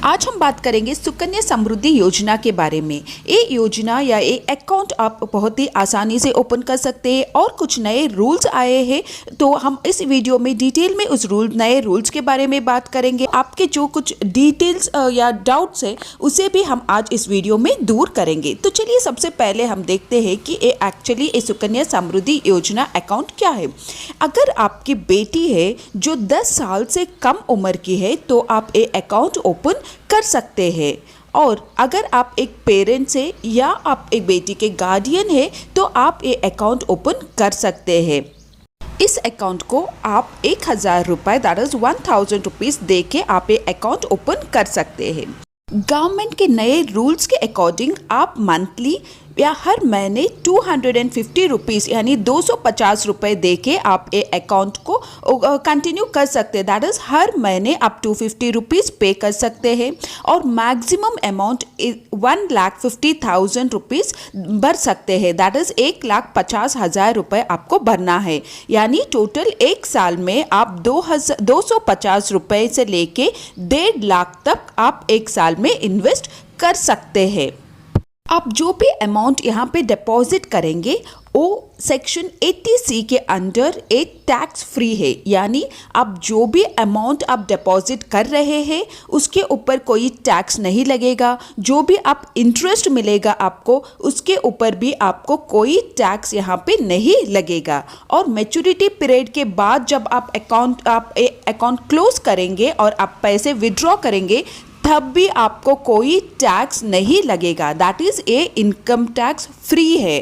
आज हम बात करेंगे सुकन्या समृद्धि योजना के बारे में। ये योजना या ये अकाउंट आप बहुत ही आसानी से ओपन कर सकते हैं और कुछ नए रूल्स आए हैं, तो हम इस वीडियो में डिटेल में उस नए रूल्स के बारे में बात करेंगे। आपके जो कुछ डिटेल्स या डाउट्स है उसे भी हम आज इस वीडियो में दूर करेंगे। तो चलिए सबसे पहले हम देखते हैं कि ये एक्चुअली ये सुकन्या समृद्धि योजना अकाउंट क्या है। अगर आपकी बेटी है जो 10 साल से कम उम्र की है तो आप ये अकाउंट ओपन कर सकते हैं। और अगर आप एक पेरेंट्स है या आप एक बेटी के गार्डियन है तो आप ये अकाउंट ओपन कर सकते हैं। इस अकाउंट को आप 1000 रुपये दैट इज़ 1000 रुपीज़ दे के आप ये अकाउंट ओपन कर सकते हैं। गवर्नमेंट के नए रूल्स के अकॉर्डिंग आप मंथली या हर महीने 250 रुपीज़ यानी 250 रुपये दे के आप ये अकाउंट को कंटिन्यू कर सकते हैं। दैट इज़ हर महीने आप 250 रुपीज़ पे कर सकते हैं और मैक्सिमम अमाउंट 1,50,000 रुपीज़ भर सकते हैं। दैट इज़ 1,50,000 रुपये आपको भरना है, यानी टोटल एक साल में आप 250 रुपये से लेके 1.5 लाख तक आप एक साल में इन्वेस्ट कर सकते हैं। आप जो भी अमाउंट यहाँ पे डिपॉजिट करेंगे वो सेक्शन 80C के अंडर एक टैक्स फ्री है, यानी आप जो भी अमाउंट आप डिपॉजिट कर रहे हैं उसके ऊपर कोई टैक्स नहीं लगेगा। जो भी आप इंटरेस्ट मिलेगा आपको उसके ऊपर भी आपको कोई टैक्स यहाँ पे नहीं लगेगा। और मैच्योरिटी पीरियड के बाद जब आप अकाउंट क्लोज करेंगे और आप पैसे विड्रॉ करेंगे तब भी आपको कोई टैक्स नहीं लगेगा। दैट इज़ ये इनकम टैक्स फ्री है।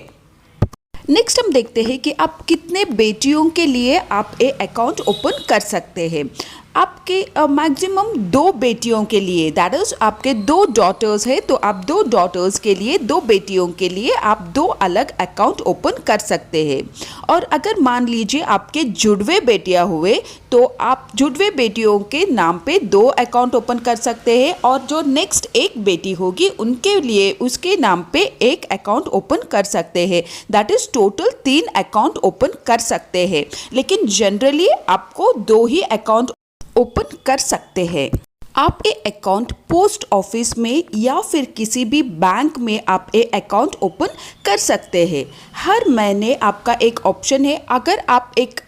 नेक्स्ट हम देखते हैं कि आप कितने बेटियों के लिए आप ये अकाउंट ओपन कर सकते हैं। आपके मैक्सिमम 2 बेटियों के लिए, दैट इज़ आपके 2 डॉटर्स है तो आप 2 डॉटर्स के लिए, 2 बेटियों के लिए आप 2 अलग अकाउंट ओपन कर सकते हैं। और अगर मान लीजिए आपके जुड़वे बेटियां हुए तो आप जुड़वे बेटियों के नाम पे 2 अकाउंट ओपन कर सकते हैं और जो नेक्स्ट एक बेटी होगी उनके लिए उसके नाम पे एक अकाउंट ओपन कर सकते हैं। That is total 3 account open कर सकते हैं, लेकिन जनरली आपको 2 ही अकाउंट ओपन कर सकते हैं। आप ये अकाउंट पोस्ट ऑफिस में या फिर किसी भी बैंक में आप ये अकाउंट ओपन कर सकते हैं। हर महीने आपका एक ऑप्शन है, अगर आप एक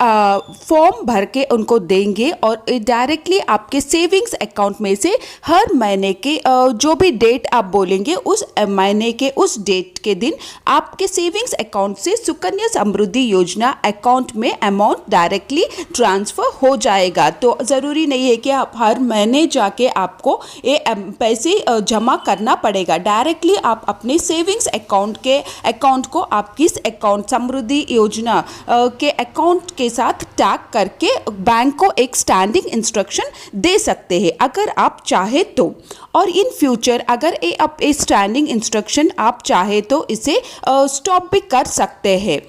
फॉर्म भर के उनको देंगे और डायरेक्टली आपके सेविंग्स अकाउंट में से हर महीने के जो भी डेट आप बोलेंगे उस महीने के उस डेट के दिन आपके सेविंग्स अकाउंट से सुकन्या समृद्धि योजना अकाउंट में अमाउंट डायरेक्टली ट्रांसफ़र हो जाएगा। तो ज़रूरी नहीं है कि आप हर महीने जाके आपको ये पैसे जमा करना पड़ेगा। डायरेक्टली आप अपने सेविंग्स अकाउंट को आप किस अकाउंट समृद्धि योजना के अकाउंट के साथ टैग करके बैंक को एक स्टैंडिंग इंस्ट्रक्शन दे सकते हैं अगर आप चाहे तो। और इन फ्यूचर अगर ये स्टैंडिंग इंस्ट्रक्शन आप चाहे तो इसे स्टॉप भी कर सकते हैं।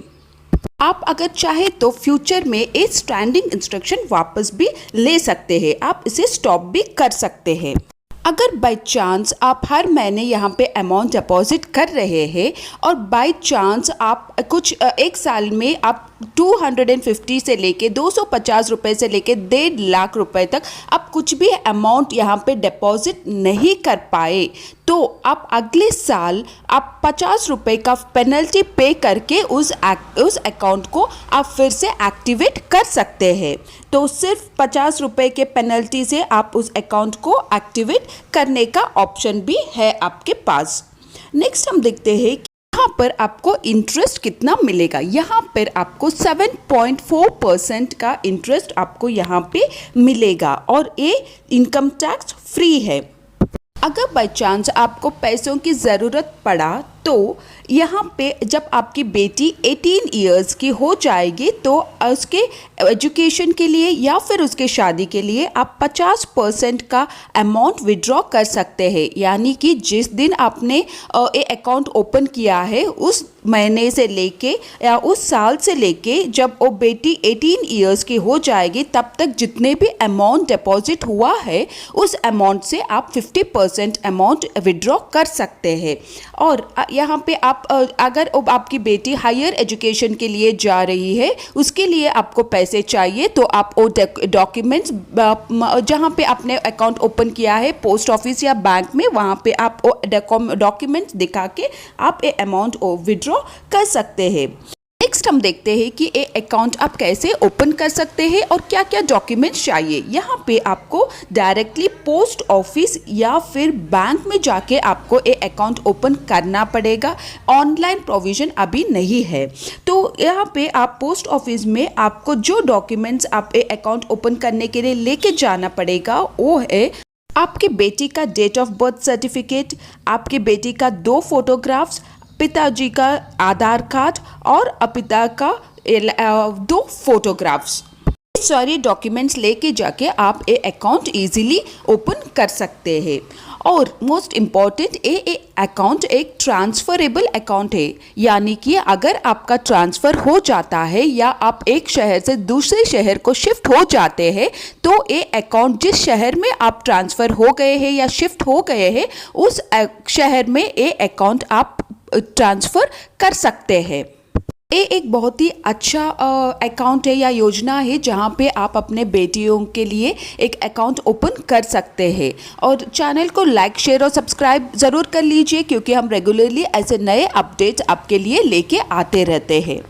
आप अगर चाहे तो फ्यूचर में एक स्टैंडिंग इंस्ट्रक्शन वापस भी ले सकते हैं, आप इसे स्टॉप भी कर सकते हैं। अगर बाय चांस आप हर महीने यहाँ पे अमाउंट डिपॉजिट कर रहे हैं और बाय चांस आप कुछ एक साल में आप 250 से लेके 250 रुपये से लेके 1.5 लाख रुपए तक आप कुछ भी अमाउंट यहाँ पे डिपॉजिट नहीं कर पाए तो आप अगले साल आप 50 रुपये का पेनल्टी पे करके उस अकाउंट को आप फिर से एक्टिवेट कर सकते हैं। तो सिर्फ 50 रुपये के पेनल्टी से आप उस अकाउंट को एक्टिवेट करने का ऑप्शन भी है आपके पास। नेक्स्ट हम देखते हैं यहाँ पर आपको इंटरेस्ट कितना मिलेगा। यहाँ पर आपको 7.4% का इंटरेस्ट आपको यहाँ पे मिलेगा और ये इनकम टैक्स फ्री है। अगर बाय चांस आपको पैसों की ज़रूरत पड़ा तो यहाँ पे जब आपकी बेटी 18 इयर्स की हो जाएगी तो उसके एजुकेशन के लिए या फिर उसके शादी के लिए आप 50% का अमाउंट विड्रॉ कर सकते हैं। यानी कि जिस दिन आपने ये अकाउंट ओपन किया है उस महीने से लेके या उस साल से लेके जब वो बेटी 18 इयर्स की हो जाएगी तब तक जितने भी अमाउंट डिपॉजिट हुआ है उस अमाउंट से आप 50% अमाउंट विड्रॉ कर सकते हैं। और यहाँ पे आप अगर अब आपकी बेटी हायर एजुकेशन के लिए जा रही है, उसके लिए आपको पैसे चाहिए, तो आप वो डॉक्यूमेंट्स जहाँ पे आपने अकाउंट ओपन किया है पोस्ट ऑफिस या बैंक में, वहाँ पे आप वो डॉक्यूमेंट्स दिखा के आप ये अमाउंट विड्रॉ कर सकते हैं। नेक्स्ट हम देखते हैं कि ये अकाउंट आप कैसे ओपन कर सकते हैं और क्या क्या डॉक्यूमेंट्स चाहिए। यहाँ पे आपको डायरेक्टली पोस्ट ऑफिस या फिर बैंक में जाके आपको ये अकाउंट ओपन करना पड़ेगा। ऑनलाइन प्रोविज़न अभी नहीं है, तो यहाँ पे आप पोस्ट ऑफिस में आपको जो डॉक्यूमेंट्स आप ये अकाउंट ओपन करने के लिए लेके जाना पड़ेगा वो है आपकी बेटी का डेट ऑफ बर्थ सर्टिफिकेट, आपकी बेटी का 2 फोटोग्राफ्स, पिताजी का आधार कार्ड और पिता का 2 फोटोग्राफ्स। सारे डॉक्यूमेंट्स लेके जाके आप ये अकाउंट इजीली ओपन कर सकते हैं। और मोस्ट इम्पॉर्टेंट ये अकाउंट एक ट्रांसफरेबल अकाउंट है, यानी कि अगर आपका ट्रांसफ़र हो जाता है या आप एक शहर से दूसरे शहर को शिफ्ट हो जाते हैं, तो ये अकाउंट जिस शहर में आप ट्रांसफ़र हो गए हैं या शिफ्ट हो गए हैं उस शहर में ये अकाउंट आप ट्रांसफ़र कर सकते हैं। ये एक बहुत ही अच्छा अकाउंट है या योजना है जहाँ पे आप अपने बेटियों के लिए एक अकाउंट ओपन कर सकते हैं। और चैनल को लाइक, शेयर और सब्सक्राइब ज़रूर कर लीजिए, क्योंकि हम रेगुलरली ऐसे नए अपडेट्स आपके लिए लेके आते रहते हैं।